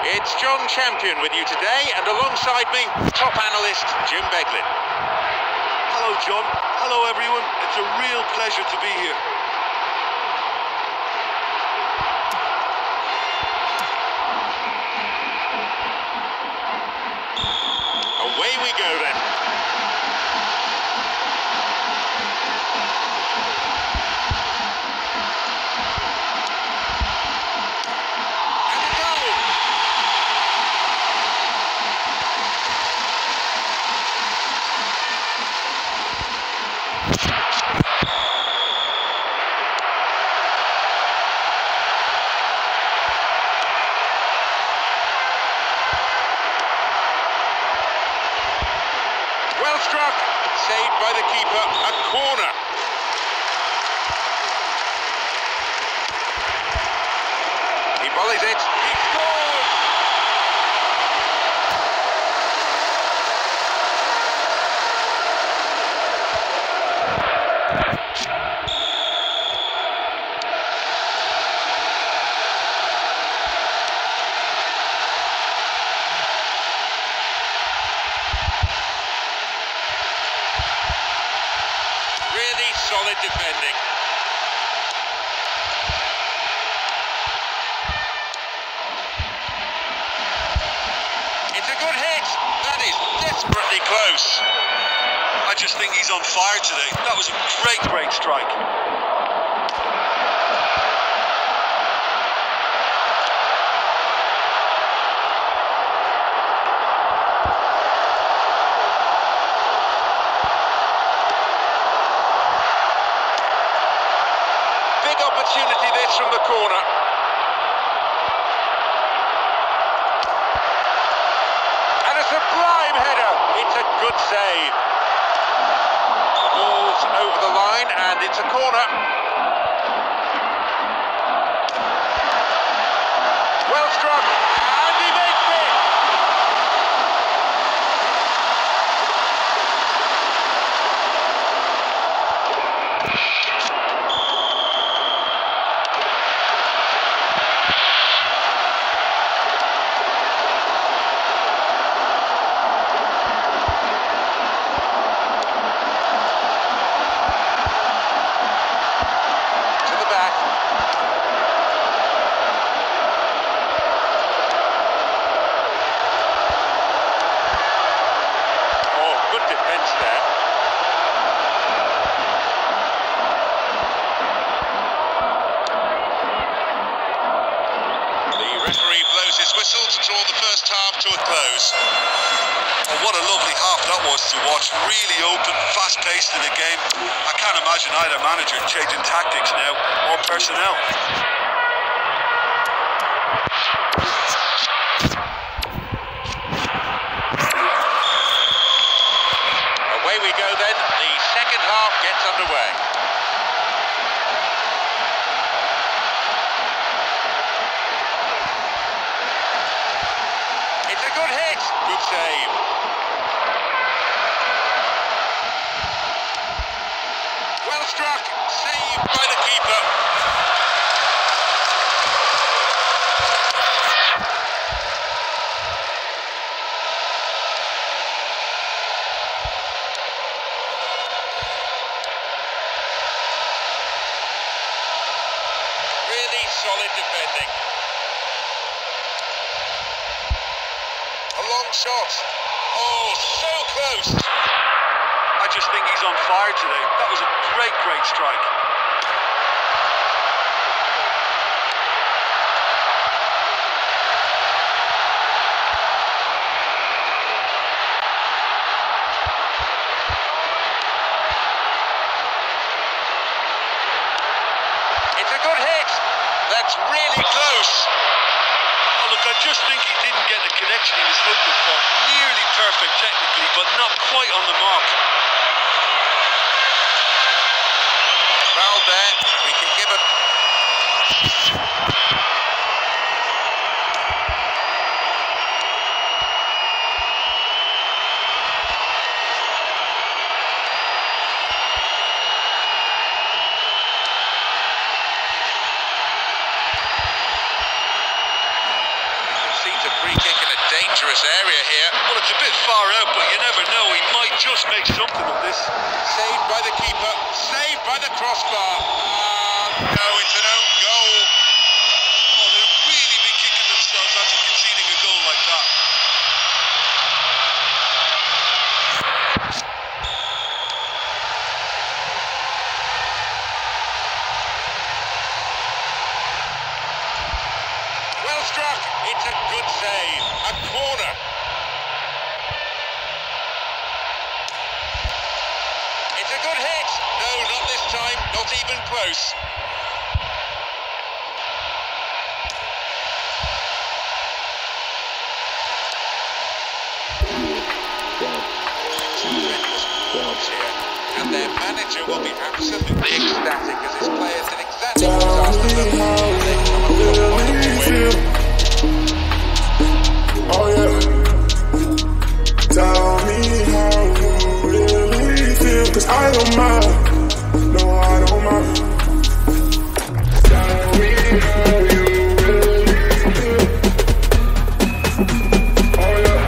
It's John Champion with you today, and alongside me, top analyst Jim Beglin. Hello, John. Hello, everyone. It's a real pleasure to be here. Away we go then. Well struck, saved by the keeper, a corner. He volleys it, he scores! Really solid defending. It's a good hit. That is desperately close. I just think he's on fire today. That was a great strike. Big opportunity this from the corner. And a sublime header. It's a good save. The ball's over the line and it's a corner. Well struck. And he makes it. His whistle to draw the first half to a close. Oh, what a lovely half that was to watch. Really open, fast-paced in the game. I can't imagine either manager changing tactics now or personnel. good hit. Good save. Well struck. Saved by the keeper. Really solid defending. A long shot. Oh, so close. I just think he's on fire today. That was a great strike. It's a good hit. That's really close. Oh, look, I just think he didn't get the connection he was hoping for. Nearly perfect technically, but not quite on the mark. Foul there. We can give it. A free kick in a dangerous area here. Well, it's a bit far out, but you never know. He might just make something of this. Saved by the keeper. Saved by the crossbar. No, it's an own goal. Oh, they'll really be kicking themselves after conceding a goal like that. Well struck. It's a good save. A corner. It's a good hit. No, not this time. Not even close. Tremendous performance here. And their manager will be absolutely ecstatic as his players did exactly what was asked of them. And they come up with a wonderful win. Oh yeah, tell me how you really feel, 'cause I don't mind, no I don't mind. Tell me how you really feel. Oh yeah.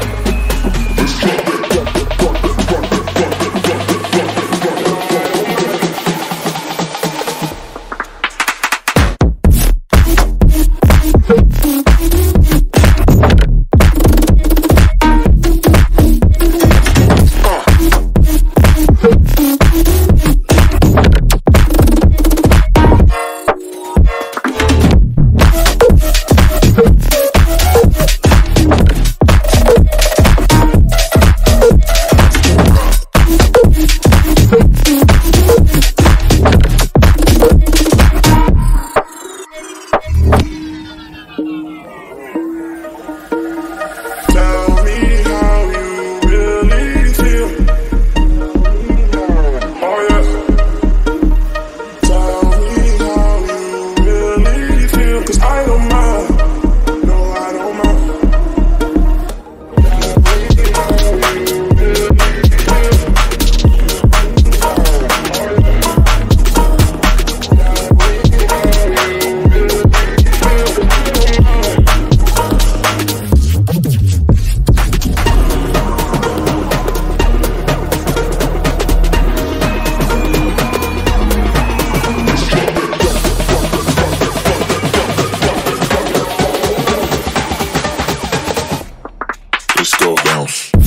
Let's go bounce.